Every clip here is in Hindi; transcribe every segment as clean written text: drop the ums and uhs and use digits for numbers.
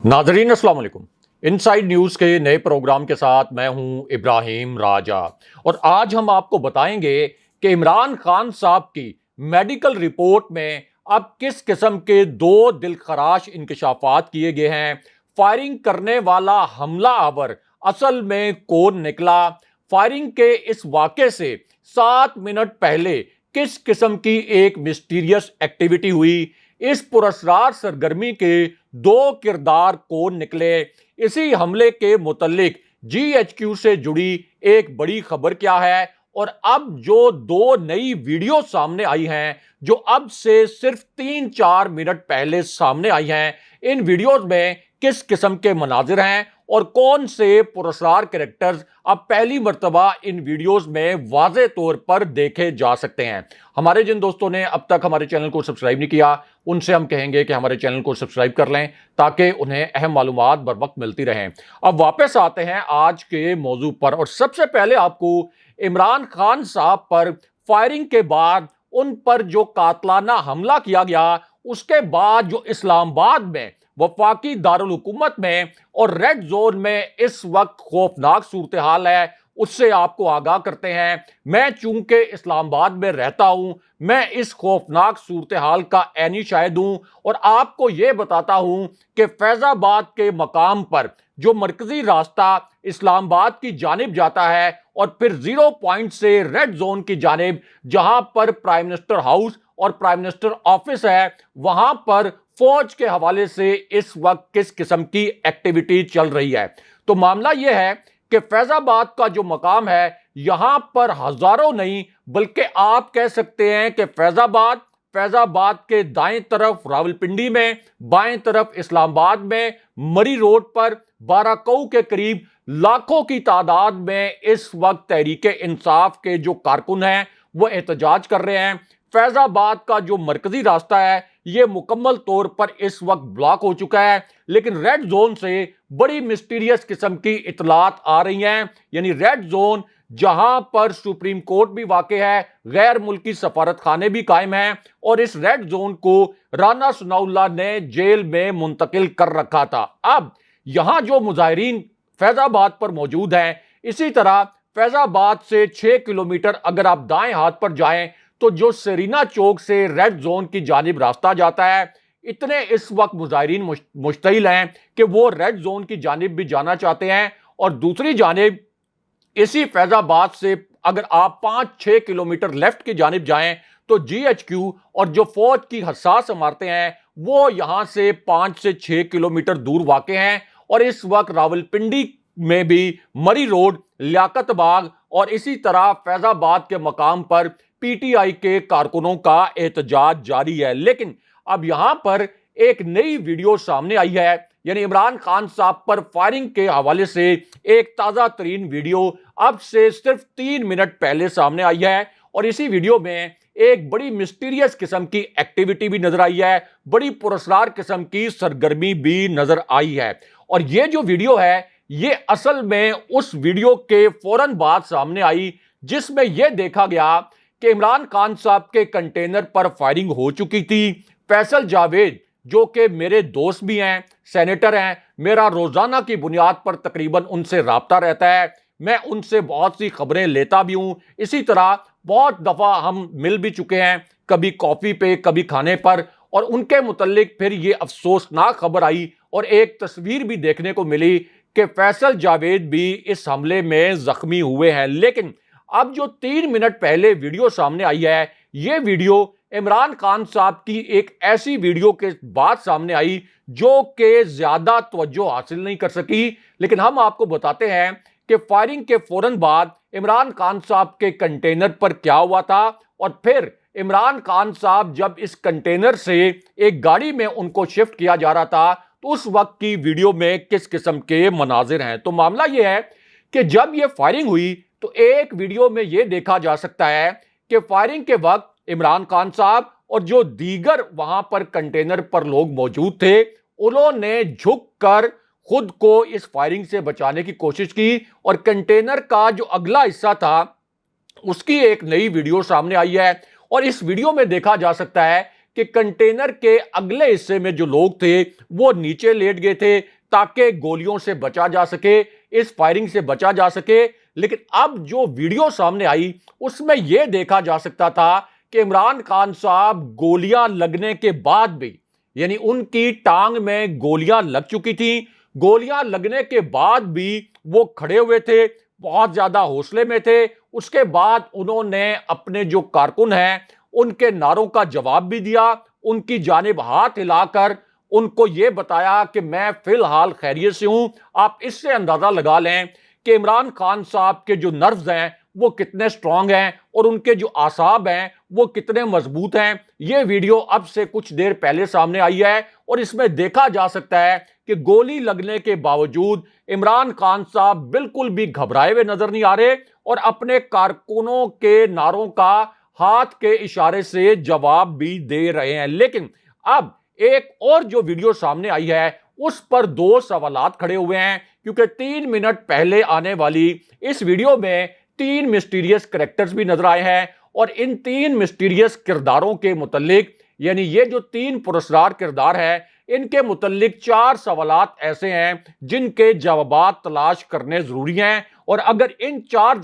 नाजरीन अस्सलाम वालेकुम। इनसाइड न्यूज़ के नए प्रोग्राम के साथ मैं हूं इब्राहिम राजा और आज हम आपको बताएंगे कि इमरान खान साहब की मेडिकल रिपोर्ट में अब किस किस्म के दो दिलखराश इंकशाफात किए गए हैं। फायरिंग करने वाला हमला आवर असल में कौन निकला, फायरिंग के इस वाक़े से 7 मिनट पहले किस किस्म की एक मिस्टीरियस एक्टिविटी हुई, इस पुरस्कार सरगर्मी के दो किरदार कौन निकले, इसी हमले के मुतल्लिक GHQ से जुड़ी एक बड़ी खबर क्या है और अब जो दो नई वीडियो सामने आई हैं जो अब से सिर्फ 3-4 मिनट पहले सामने आई हैं, इन वीडियोस में किस किस्म के मनाजिर हैं और कौन से पुरस्कार कैरेक्टर्स अब पहली मर्तबा इन वीडियोस में वाज़े तौर पर देखे जा सकते हैं। हमारे जिन दोस्तों ने अब तक हमारे चैनल को सब्सक्राइब नहीं किया उनसे हम कहेंगे कि हमारे चैनल को सब्सक्राइब कर लें ताकि उन्हें अहम मालूमात बर वक्त मिलती रहें। अब वापस आते हैं आज के मौजू पर और सबसे पहले आपको इमरान खान साहब पर फायरिंग के बाद उन पर जो कातलाना हमला किया गया उसके बाद जो इस्लामाबाद में वफाकी दारुल हुकूमत में और रेड जोन में इस वक्त खौफनाक सूरत हाल है उससे आपको आगाह करते हैं। मैं चूंकि इस्लामाबाद में रहता हूं, मैं इस खौफनाक सूरत हाल का ऐनी शाहिद हूं और आपको यह बताता हूं कि फैजाबाद के मकाम पर जो मरकजी रास्ता इस्लामाबाद की जानिब जाता है और फिर 0 पॉइंट से रेड जोन की जानिब जहां पर प्राइम मिनिस्टर हाउस और प्राइम मिनिस्टर ऑफिस है, वहां पर फौज के हवाले से इस वक्त किस किस्म की एक्टिविटी चल रही है। तो मामला यह है कि फैजाबाद का जो मकाम है यहां पर हजारों नहीं बल्कि आप कह सकते हैं कि फैजाबाद के दाएं तरफ रावलपिंडी में, बाएं तरफ इस्लामाबाद में, मरी रोड पर 12 कौ के करीब लाखों की तादाद में इस वक्त तहरीके इंसाफ के जो कारकुन हैं वो एहतजाज कर रहे हैं। फैजाबाद का जो मरकजी रास्ता है यह मुकम्मल तौर पर इस वक्त ब्लॉक हो चुका है, लेकिन रेड जोन से बड़ी मिस्टीरियस किस्म की इतलात आ रही हैं। यानी रेड जोन जहां पर सुप्रीम कोर्ट भी वाक़ है, गैर मुल्की सफारत खाने भी कायम हैं और इस रेड जोन को राना सनाउल्लाह ने जेल में मुंतकिल कर रखा था। अब यहां जो मुजाहिरीन फैजाबाद पर मौजूद हैं, इसी तरह फैजाबाद से 6 किलोमीटर अगर आप दाएं हाथ पर जाएं तो जो सेरीना चौक से रेड जोन की जानिब रास्ता जाता है, इतने इस वक्त मुजाहिरीन मुश्तइल हैं कि वो रेड जोन की जानिब भी जाना चाहते हैं। और दूसरी जानिब इसी फैजाबाद से अगर आप 5-6 किलोमीटर लेफ्ट की जानिब जाएं तो GHQ और जो फौज की हसास इमारतें हैं वो यहां से 5 से 6 किलोमीटर दूर वाक़ हैं। और इस वक्त रावलपिंडी में भी मरी रोड, लियाकत बाग और इसी तरह फैजाबाद के मकाम पर PTI के कारकुनों का एहतजाज जारी है। लेकिन अब यहां पर एक नई वीडियो सामने आई है, यानी इमरान खान साहब पर फायरिंग के हवाले से एक ताजा तरीन वीडियो अब से सिर्फ 3 मिनट पहले सामने आई है और इसी वीडियो में एक बड़ी मिस्टीरियस किस्म की एक्टिविटी भी नजर आई है, बड़ी पुरस्कार किस्म की सरगर्मी भी नजर आई है। और यह जो वीडियो है ये असल में उस वीडियो के फौरन बाद सामने आई जिसमें यह देखा गया कि इमरान खान साहब के कंटेनर पर फायरिंग हो चुकी थी। फैसल जावेद जो कि मेरे दोस्त भी हैं, सेनेटर हैं, मेरा रोजाना की बुनियाद पर तकरीबन उनसे राब्ता रहता है, मैं उनसे बहुत सी खबरें लेता भी हूं। इसी तरह बहुत दफा हम मिल भी चुके हैं, कभी कॉफी पे कभी खाने पर, और उनके मुतल्लिक फिर ये अफसोसनाक खबर आई और एक तस्वीर भी देखने को मिली कि फैसल जावेद भी इस हमले में जख्मी हुए हैं। लेकिन अब जो 3 मिनट पहले वीडियो सामने आई है, यह वीडियो इमरान खान साहब की एक ऐसी वीडियो के बाद सामने आई जो कि ज्यादा तवज्जो हासिल नहीं कर सकी। लेकिन हम आपको बताते हैं कि फायरिंग के फौरन बाद इमरान खान साहब के कंटेनर पर क्या हुआ था और फिर इमरान खान साहब जब इस कंटेनर से एक गाड़ी में उनको शिफ्ट किया जा रहा था तो उस वक्त की वीडियो में किस किस्म के मनाजिर हैं। तो मामला यह है कि जब यह फायरिंग हुई तो एक वीडियो में यह देखा जा सकता है कि फायरिंग के वक्त इमरान खान साहब और जो दीगर वहां पर कंटेनर पर लोग मौजूद थे उन्होंने झुककर खुद को इस फायरिंग से बचाने की कोशिश की और कंटेनर का जो अगला हिस्सा था उसकी एक नई वीडियो सामने आई है और इस वीडियो में देखा जा सकता है कि कंटेनर के अगले हिस्से में जो लोग थे वो नीचे लेट गए थे ताकि गोलियों से बचा जा सके, इस फायरिंग से बचा जा सके। लेकिन अब जो वीडियो सामने आई उसमें यह देखा जा सकता था कि इमरान खान साहब गोलियां लगने के बाद भी, यानी उनकी टांग में गोलियां लग चुकी थी, गोलियां लगने के बाद भी वो खड़े हुए थे, बहुत ज्यादा हौसले में थे। उसके बाद उन्होंने अपने जो कारकुन हैं उनके नारों का जवाब भी दिया, उनकी जानिब हाथ हिलाकर उनको यह बताया कि मैं फिलहाल खैरियत से हूं। आप इससे अंदाजा लगा लें कि इमरान खान साहब के जो नर्व्स हैं वो कितने स्ट्रांग हैं और उनके जो आसाब हैं वो कितने मजबूत हैं। यह वीडियो अब से कुछ देर पहले सामने आई है और इसमें देखा जा सकता है कि गोली लगने के बावजूद इमरान खान साहब बिल्कुल भी घबराए हुए नजर नहीं आ रहे और अपने कारकुनों के नारों का हाथ के इशारे से जवाब भी दे रहे हैं। लेकिन अब एक और जो वीडियो सामने आई है उस पर दो सवालात खड़े हुए हैं, क्योंकि 3 मिनट पहले आने वाली इस वीडियो में 3 मिस्टीरियस कैरेक्टर्स भी नजर आए हैं और इन 3 मिस्टीरियस किरदारों के मुतल्लिक, यानी ये जो 3 पुरस्कार किरदार है इनके मुतल्लिक 4 सवालात ऐसे हैं जिनके जवाबात तलाश करने जरूरी हैं। और अगर इन 4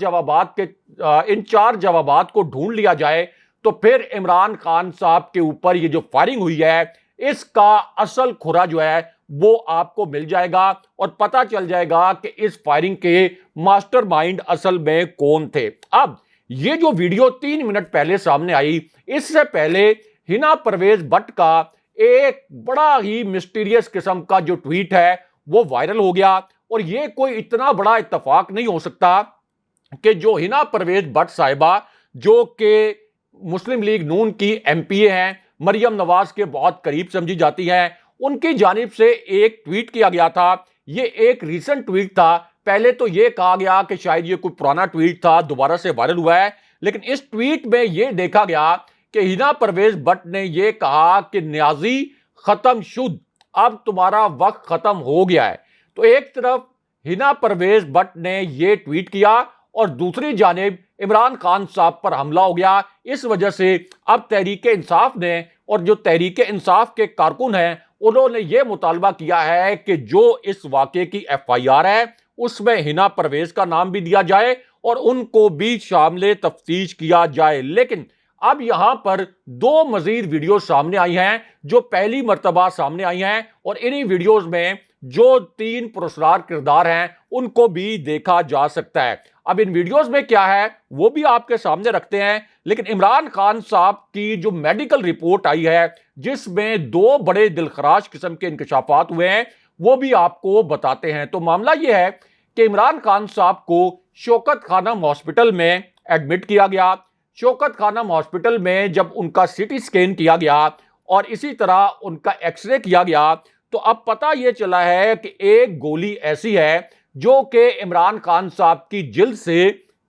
जवाबात को ढूंढ लिया जाए तो फिर इमरान खान साहब के ऊपर ये जो फायरिंग हुई है इसका असल खुरा जो है वो आपको मिल जाएगा और पता चल जाएगा कि इस फायरिंग के मास्टरमाइंड असल में कौन थे। अब ये जो वीडियो 3 मिनट पहले सामने आई, इससे पहले हिना परवेज भट्ट का एक बड़ा ही मिस्टीरियस किस्म का जो ट्वीट है वो वायरल हो गया। और ये कोई इतना बड़ा इत्तेफाक नहीं हो सकता कि जो हिना परवेज भट्ट साहिबा, जो कि मुस्लिम लीग नून की एमपीए हैं, मरियम नवाज के बहुत करीब समझी जाती हैं, उनकी जानिब से एक ट्वीट किया गया था। ये एक रीसेंट ट्वीट था। पहले तो ये कहा गया कि शायद ये कोई पुराना ट्वीट था, दोबारा से वायरल हुआ है। लेकिन इस ट्वीट में यह देखा गया कि हिना परवेज भट्ट ने यह कहा कि न्याजी खत्म शुद, अब तुम्हारा वक्त खत्म हो गया है। तो एक तरफ हिना परवेज भट्ट ने यह ट्वीट किया और दूसरी जानिब इमरान खान साहब पर हमला हो गया। इस वजह से अब तहरीक इंसाफ ने और जो तहरीक इंसाफ के कारकुन हैं उन्होंने यह मुतालबा किया है कि जो इस वाक़े की एफआईआर है उसमें हिना परवेज का नाम भी दिया जाए और उनको भी शामिल तफ्तीश किया जाए। लेकिन अब यहां पर 2 मजीद वीडियो सामने आई हैं जो पहली मर्तबा सामने आई हैं और इन्हीं वीडियोस में जो 3 पुरस्कार किरदार हैं उनको भी देखा जा सकता है। अब इन वीडियोस में क्या है वो भी आपके सामने रखते हैं। लेकिन इमरान खान साहब की जो मेडिकल रिपोर्ट आई है जिसमें 2 बड़े दिलखराश किस्म के इंकशाफात हुए हैं वो भी आपको बताते हैं। तो मामला यह है कि इमरान खान साहब को शौकत खानम हॉस्पिटल में एडमिट किया गया। शौकत खानम हॉस्पिटल में जब उनका सीटी स्कैन किया गया और इसी तरह उनका एक्सरे किया गया तो अब पता यह चला है कि एक गोली ऐसी है जो कि इमरान खान साहब की जिल्द से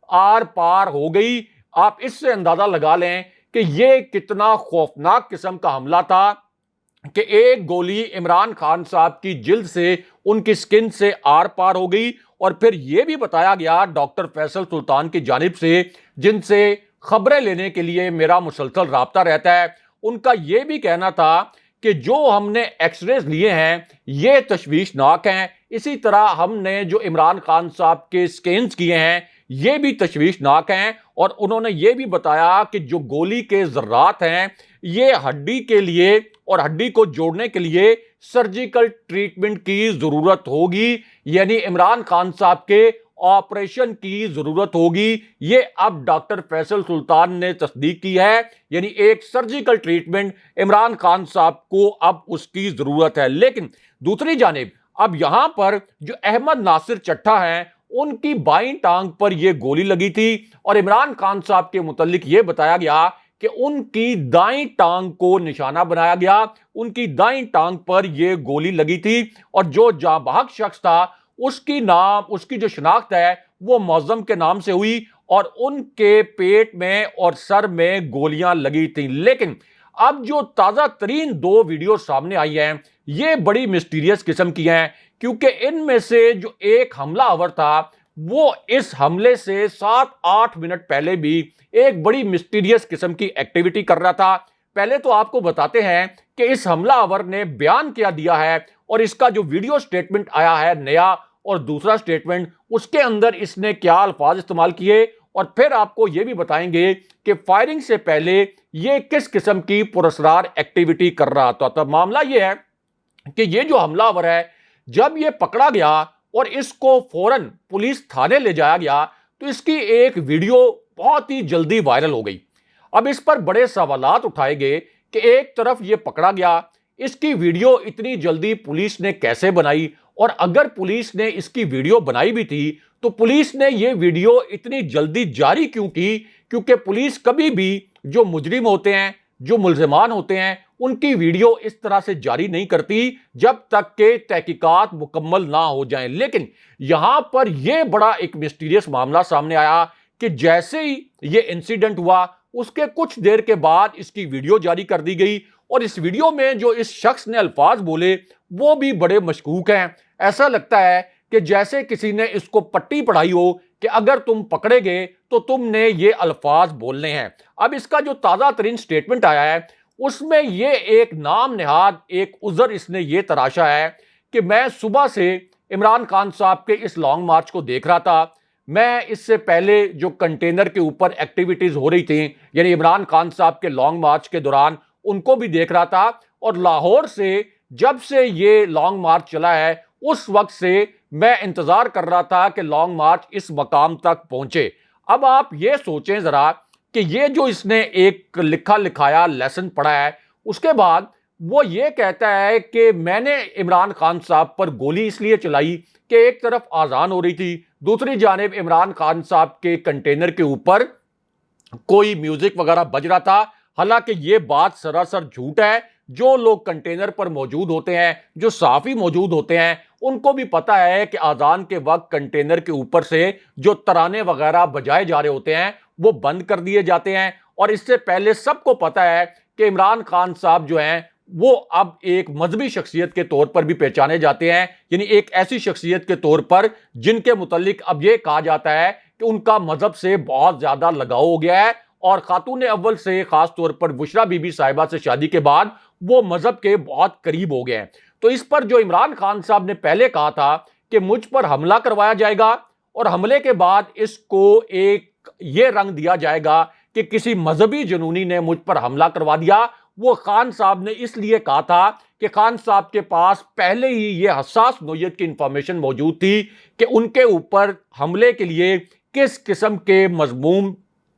आर पार हो गई। आप इससे अंदाजा लगा लें कि यह कितना खौफनाक किस्म का हमला था कि एक गोली इमरान खान साहब की जिल्द से, उनकी स्किन से आर पार हो गई। और फिर यह भी बताया गया डॉक्टर फैसल सुल्तान की जानिब से, जिनसे खबरें लेने के लिए मेरा मुसलसल राब्ता रहता है, उनका यह भी कहना था कि जो हमने एक्सरेज लिए हैं ये तशवीशनाक हैं, इसी तरह हमने जो इमरान खान साहब के स्कैन्स किए हैं ये भी तशवीशनाक हैं। और उन्होंने ये भी बताया कि जो गोली के ज़र्रात हैं ये हड्डी के लिए और हड्डी को जोड़ने के लिए सर्जिकल ट्रीटमेंट की ज़रूरत होगी, यानी इमरान खान साहब के ऑपरेशन की ज़रूरत होगी। ये अब डॉक्टर फैसल सुल्तान ने तस्दीक की है, यानी एक सर्जिकल ट्रीटमेंट इमरान खान साहब को अब उसकी ज़रूरत है। लेकिन दूसरी जानिब अब यहां पर जो अहमद नासिर चट्टा हैं उनकी बाईं टांग पर यह गोली लगी थी और इमरान खान साहब के मुतल्लिक यह बताया गया कि उनकी दाईं टांग को निशाना बनाया गया, उनकी दाईं टांग पर यह गोली लगी थी और जो जांबाहक शख्स था उसकी जो शनाख्त है वो मौजम के नाम से हुई और उनके पेट में और सर में गोलियां लगी थी। लेकिन अब जो ताजा तरीन 2 वीडियो सामने आई हैं ये बड़ी मिस्टीरियस किस्म की हैं, क्योंकि इनमें से जो एक हमलावर था वो इस हमले से 7-8 मिनट पहले भी एक बड़ी मिस्टीरियस किस्म की एक्टिविटी कर रहा था। पहले तो आपको बताते हैं कि इस हमलावर ने बयान क्या दिया है और इसका जो वीडियो स्टेटमेंट आया है नया और दूसरा स्टेटमेंट, उसके अंदर इसने क्या अल्फाज इस्तेमाल किए, और फिर आपको यह भी बताएंगे कि फायरिंग से पहले यह किस किस्म की पुरस्कार एक्टिविटी कर रहा था। तो मामला यह है कि यह जो हमलावर है, जब यह पकड़ा गया और इसको फौरन पुलिस थाने ले जाया गया तो इसकी एक वीडियो बहुत ही जल्दी वायरल हो गई। अब इस पर बड़े सवालात उठाए गए कि एक तरफ यह पकड़ा गया, इसकी वीडियो इतनी जल्दी पुलिस ने कैसे बनाई, और अगर पुलिस ने इसकी वीडियो बनाई भी थी तो पुलिस ने यह वीडियो इतनी जल्दी जारी क्यों की? क्योंकि पुलिस कभी भी जो मुजरिम होते हैं, जो मुल्जिमान होते हैं, उनकी वीडियो इस तरह से जारी नहीं करती जब तक के तहकीकात मुकम्मल ना हो जाएं। लेकिन यहां पर यह बड़ा एक मिस्टीरियस मामला सामने आया कि जैसे ही यह इंसिडेंट हुआ उसके कुछ देर के बाद इसकी वीडियो जारी कर दी गई, और इस वीडियो में जो इस शख्स ने अल्फाज बोले वो भी बड़े मशकूक हैं। ऐसा लगता है कि जैसे किसी ने इसको पट्टी पढ़ाई हो कि अगर तुम पकड़े गए तो तुमने ये अल्फाज बोलने हैं। अब इसका जो ताजा तरीन स्टेटमेंट आया है उसमें ये एक नाम निहाद एक उज़र इसने ये तराशा है कि मैं सुबह से इमरान खान साहब के इस लॉन्ग मार्च को देख रहा था। मैं इससे पहले जो कंटेनर के ऊपर एक्टिविटीज हो रही थी, यानी इमरान खान साहब के लॉन्ग मार्च के दौरान, उनको भी देख रहा था। और लाहौर से जब से ये लॉन्ग मार्च चला है उस वक्त से मैं इंतजार कर रहा था कि लॉन्ग मार्च इस मकाम तक पहुंचे। अब आप ये सोचें जरा कि ये जो इसने एक लिखा लिखाया लेसन पढ़ा है, उसके बाद वो ये कहता है कि मैंने इमरान खान साहब पर गोली इसलिए चलाई कि एक तरफ आजान हो रही थी, दूसरी जानिब इमरान खान साहब के कंटेनर के ऊपर कोई म्यूजिक वगैरह बज रहा था। हालांकि ये बात सरासर झूठ है। जो लोग कंटेनर पर मौजूद होते हैं, जो साफी मौजूद होते हैं, उनको भी पता है कि आजान के वक्त कंटेनर के ऊपर से जो तराने वगैरह बजाए जा रहे होते हैं वो बंद कर दिए जाते हैं। और इससे पहले सबको पता है कि इमरान खान साहब जो हैं वो अब एक मजहबी शख्सियत के तौर पर भी पहचाने जाते हैं, यानी एक ऐसी शख्सियत के तौर पर जिनके मुतालिक अब यह कहा जाता है कि उनका मजहब से बहुत ज्यादा लगाव हो गया है, और खातून अव्वल से खास तौर पर बुशरा बीबी साहिबा से शादी के बाद वो मजहब के बहुत करीब हो गए हैं। तो इस पर जो इमरान खान साहब ने पहले कहा था कि मुझ पर हमला करवाया जाएगा और हमले के बाद इसको एक ये रंग दिया जाएगा कि किसी मजहबी जुनूनी ने मुझ पर हमला करवा दिया, वो खान साहब ने इसलिए कहा था कि खान साहब के पास पहले ही ये हसास नोयत की इंफॉर्मेशन मौजूद थी कि उनके ऊपर हमले के लिए किस किस्म के मजमूम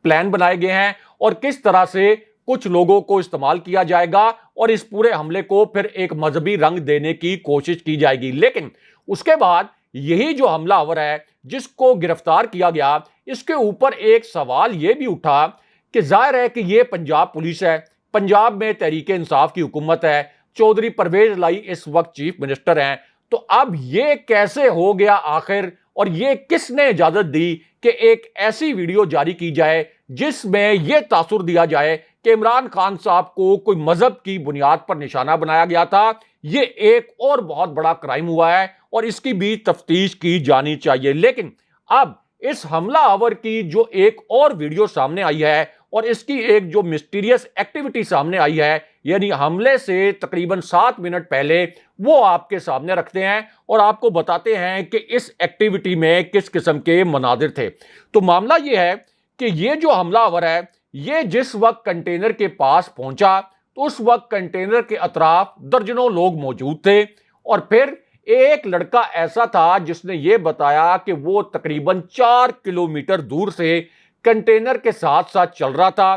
प्लान बनाए गए हैं और किस तरह से कुछ लोगों को इस्तेमाल किया जाएगा और इस पूरे हमले को फिर एक मजहबी रंग देने की कोशिश की जाएगी। लेकिन उसके बाद यही जो हमलावर है जिसको गिरफ्तार किया गया, इसके ऊपर एक सवाल यह भी उठा कि जाहिर है कि यह पंजाब पुलिस है, पंजाब में तहरीक इंसाफ की हुकूमत है, चौधरी परवेज लाई इस वक्त चीफ मिनिस्टर हैं, तो अब यह कैसे हो गया आखिर, और यह किसने इजाजत दी कि एक ऐसी वीडियो जारी की जाए जिसमें यह तासुर दिया जाए कि इमरान खान साहब को कोई मजहब की बुनियाद पर निशाना बनाया गया था। यह एक और बहुत बड़ा क्राइम हुआ है और इसकी भी तफ्तीश की जानी चाहिए। लेकिन अब इस हमलावर की जो एक और वीडियो सामने आई है और इसकी एक जो मिस्टीरियस एक्टिविटी सामने आई है, यानी हमले से तकरीबन 7 मिनट पहले, वो आपके सामने रखते हैं और आपको बताते हैं कि इस एक्टिविटी में किस किस्म के मनाजिर थे। तो मामला यह है कि ये जो हमलावर है ये जिस वक्त कंटेनर के पास पहुंचा तो उस वक्त कंटेनर के अतराफ दर्जनों लोग मौजूद थे, और फिर एक लड़का ऐसा था जिसने ये बताया कि वो तकरीबन 4 किलोमीटर दूर से कंटेनर के साथ साथ चल रहा था,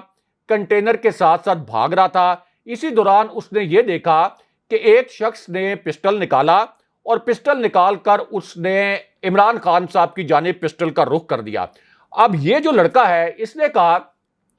कंटेनर के साथ साथ भाग रहा था। इसी दौरान उसने ये देखा कि एक शख्स ने पिस्टल निकाला और पिस्टल निकालकर उसने इमरान खान साहब की जानिब पिस्टल का रुख कर दिया। अब ये जो लड़का है इसने कहा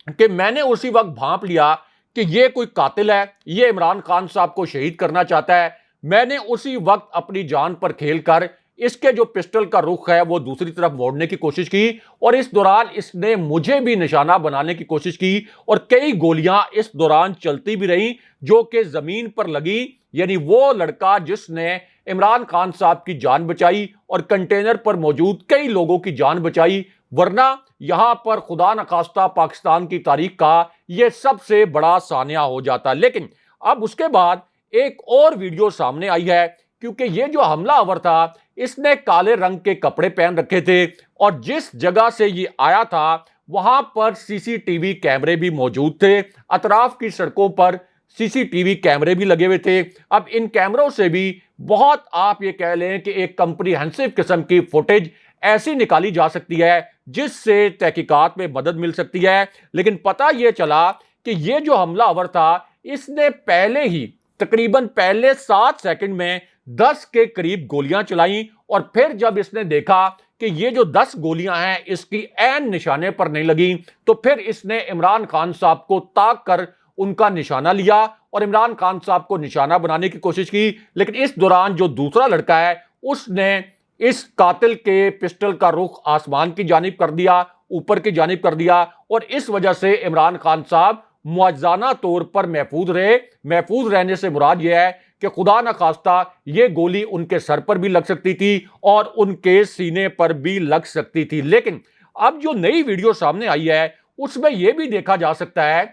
कि मैंने उसी वक्त भांप लिया कि ये कोई कातिल है, ये इमरान खान साहब को शहीद करना चाहता है। मैंने उसी वक्त अपनी जान पर खेलकर इसके जो पिस्टल का रुख है वो दूसरी तरफ मोड़ने की कोशिश की, और इस दौरान इसने मुझे भी निशाना बनाने की कोशिश की और कई गोलियां इस दौरान चलती भी रहीं जो कि जमीन पर लगी। यानी वो लड़का जिसने इमरान खान साहब की जान बचाई और कंटेनर पर मौजूद कई लोगों की जान बचाई, वरना यहां पर खुदा न खास्ता पाकिस्तान की तारीख का यह सबसे बड़ा सानिया हो जाता। लेकिन अब उसके बाद एक और वीडियो सामने आई है, क्योंकि ये जो हमलावर था इसने काले रंग के कपड़े पहन रखे थे और जिस जगह से ये आया था वहां पर सीसीटीवी कैमरे भी मौजूद थे। अतराफ की सड़कों पर सीसीटीवी कैमरे भी लगे हुए थे। अब इन कैमरों से भी बहुत, आप ये कह लें कि एक कंप्रीहेंसिव किस्म की फुटेज ऐसी निकाली जा सकती है जिससे तहकीकात में मदद मिल सकती है। लेकिन पता यह चला कि यह जो हमलावर था इसने पहले ही तकरीबन पहले 7 सेकंड में 10 के करीब गोलियां चलाई और फिर जब इसने देखा कि ये जो 10 गोलियां हैं इसकी ऐन निशाने पर नहीं लगी तो फिर इसने इमरान खान साहब को ताक कर उनका निशाना लिया और इमरान खान साहब को निशाना बनाने की कोशिश की। लेकिन इस दौरान जो दूसरा लड़का है उसने इस कातिल के पिस्टल का रुख आसमान की जानिब कर दिया, ऊपर की जानिब कर दिया और इस वजह से इमरान खान साहब मुआवजाना तौर पर महफूज रहे। महफूज रहने से मुराद यह है कि खुदा न खास्ता ये गोली उनके सर पर भी लग सकती थी और उनके सीने पर भी लग सकती थी। लेकिन अब जो नई वीडियो सामने आई है उसमें यह भी देखा जा सकता है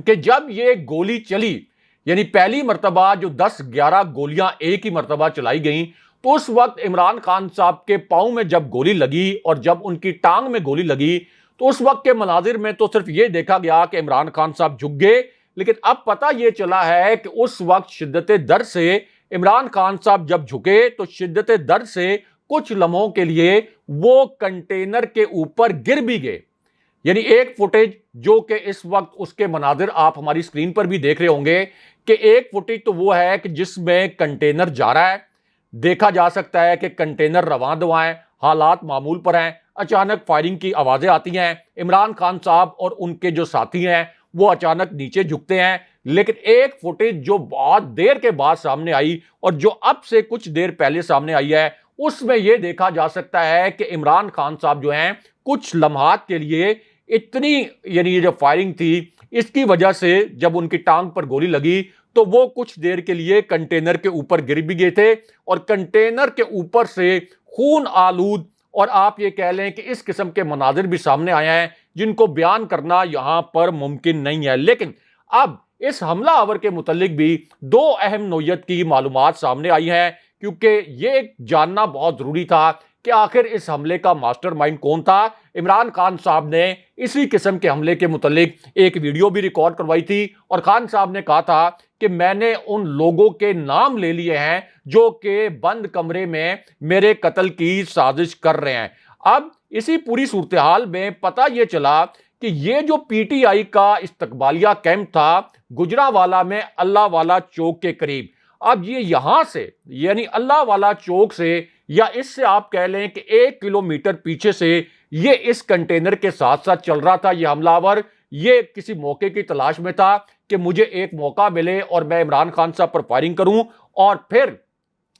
कि जब ये गोली चली, यानी पहली मर्तबा जो 10-11 गोलियां एक ही मर्तबा चलाई गई, तो उस वक्त इमरान खान साहब के पांव में जब गोली लगी और जब उनकी टांग में गोली लगी तो उस वक्त के मनाजिर में तो सिर्फ ये देखा गया कि इमरान खान साहब झुक गए। लेकिन अब पता यह चला है कि उस वक्त शिद्दत दर्द से इमरान खान साहब जब झुके तो शिद्दत दर्द से कुछ लम्हों के लिए वो कंटेनर के ऊपर गिर भी गए। यानी एक फुटेज जो कि इस वक्त उसके मनाजिर आप हमारी स्क्रीन पर भी देख रहे होंगे कि एक फुटेज तो वो है कि जिसमें कंटेनर जा रहा है, देखा जा सकता है कि कंटेनर रवां दवाएं, हालात मामूल पर हैं, अचानक फायरिंग की आवाजें आती हैं, इमरान खान साहब और उनके जो साथी हैं वो अचानक नीचे झुकते हैं। लेकिन एक फुटेज जो बहुत देर के बाद सामने आई और जो अब से कुछ देर पहले सामने आई है उसमें यह देखा जा सकता है कि इमरान खान साहब जो हैं कुछ लम्हात के लिए इतनी, यानी ये जो फायरिंग थी इसकी वजह से जब उनकी टांग पर गोली लगी तो वो कुछ देर के लिए कंटेनर के ऊपर गिर भी गए थे और कंटेनर के ऊपर से खून आलूद, और आप ये कह लें कि इस किस्म के मनाजिर भी सामने आए हैं जिनको बयान करना यहां पर मुमकिन नहीं है। लेकिन अब इस हमलावर के मुतल्लिक भी 2 अहम नोयत की मालूमात सामने आई हैं, क्योंकि ये जानना बहुत जरूरी था कि आखिर इस हमले का मास्टरमाइंड कौन था। इमरान खान साहब ने इसी किस्म के हमले के मुतल्लिक एक वीडियो भी रिकॉर्ड करवाई थी और खान साहब ने कहा था कि मैंने उन लोगों के नाम ले लिए हैं जो कि बंद कमरे में मेरे कत्ल की साजिश कर रहे हैं। अब इसी पूरी सूरत हाल में पता यह चला कि ये जो पीटीआई का इस्तकबालिया कैंप था गुजरावाला में अल्लाह वाला चौक के करीब, अब ये यहां से यानी अल्लाह वाला चौक से या इससे आप कह लें कि 1 किलोमीटर पीछे से ये इस कंटेनर के साथ साथ चल रहा था। ये हमलावर ये किसी मौके की तलाश में था कि मुझे एक मौका मिले और मैं इमरान खान साहब पर फायरिंग करूं। और फिर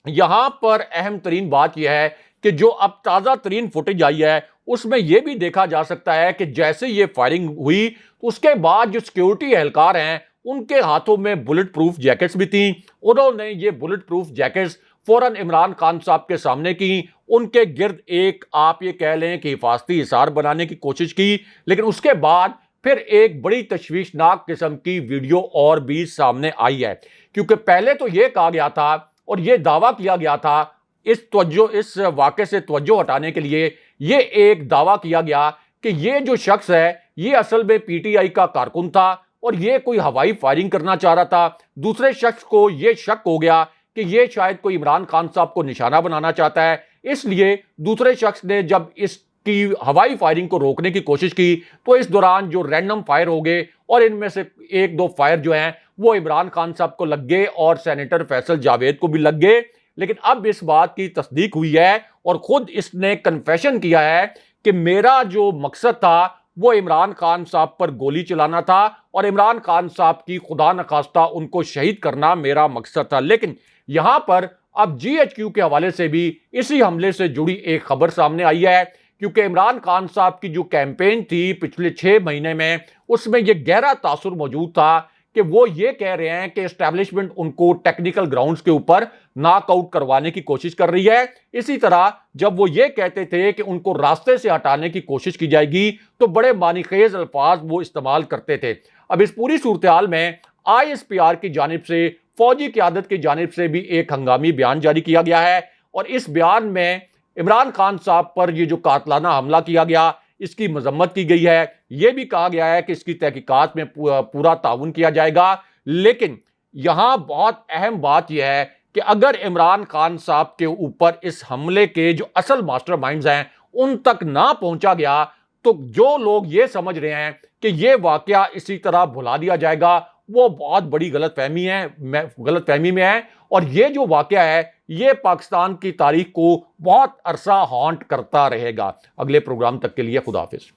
यहां पर अहम तरीन बात यह है कि जो अब ताजा तरीन फुटेज आई है उसमें यह भी देखा जा सकता है कि जैसे ये फायरिंग हुई तो उसके बाद जो सिक्योरिटी एहलकार हैं उनके हाथों में बुलेट प्रूफ जैकेट्स भी थी। उन्होंने ये बुलेट प्रूफ जैकेट्स फौरन इमरान खान साहब के सामने की, उनके गिर्द एक आप ये कह लें कि हिफाजती हिसार बनाने की कोशिश की। लेकिन उसके बाद फिर एक बड़ी तशवीशनाक किस्म की वीडियो और भी सामने आई है, क्योंकि पहले तो यह कहा गया था और यह दावा किया गया था, इस वाक़े से तवज्जो हटाने के लिए यह एक दावा किया गया कि यह जो शख्स है यह असल में पीटीआई का कारकुन था और यह कोई हवाई फायरिंग करना चाह रहा था। दूसरे शख्स को यह शक हो गया कि यह शायद कोई इमरान खान साहब को निशाना बनाना चाहता है, इसलिए दूसरे शख्स ने जब इसकी हवाई फायरिंग को रोकने की कोशिश की तो इस दौरान जो रैंडम फायर हो गए और इनमें से 1-2 फायर जो हैं वो इमरान खान साहब को लग गए और सेनेटर फैसल जावेद को भी लग गए। लेकिन अब इस बात की तस्दीक हुई है और खुद इसने कन्फेशन किया है कि मेरा जो मकसद था वो इमरान खान साहब पर गोली चलाना था और इमरान खान साहब की खुदा न खास्ता उनको शहीद करना मेरा मकसद था। लेकिन यहां पर अब जीएचक्यू के हवाले से भी इसी हमले से जुड़ी एक खबर सामने आई है, क्योंकि इमरान खान साहब की जो कैंपेन थी पिछले 6 महीने में उसमें यह गहरा तासुर मौजूद था कि वो ये कह रहे हैं कि एस्टैब्लिशमेंट उनको टेक्निकल ग्राउंड्स के ऊपर नॉकआउट करवाने की कोशिश कर रही है। इसी तरह जब वो ये कहते थे कि उनको रास्ते से हटाने की कोशिश की जाएगी तो बड़े मानीखेज अल्फाज वो इस्तेमाल करते थे। अब इस पूरी सूरत हाल में ISPR की जानिब से, फौजी क़यादत की जानिब से भी एक हंगामी बयान जारी किया गया है और इस बयान में इमरान खान साहब पर ये जो कातलाना हमला किया गया इसकी मजम्मत की गई है। यह भी कहा गया है कि इसकी तहकीकात में पूरा ताउन किया जाएगा। लेकिन यहां बहुत अहम बात यह है कि अगर इमरान खान साहब के ऊपर इस हमले के जो असल मास्टरमाइंड्स हैं उन तक ना पहुंचा गया तो जो लोग ये समझ रहे हैं कि यह वाकया इसी तरह भुला दिया जाएगा वो बहुत बड़ी गलतफहमी में है और ये जो वाकया है ये पाकिस्तान की तारीख को बहुत अरसा हॉन्ट करता रहेगा। अगले प्रोग्राम तक के लिए खुदा हाफिज।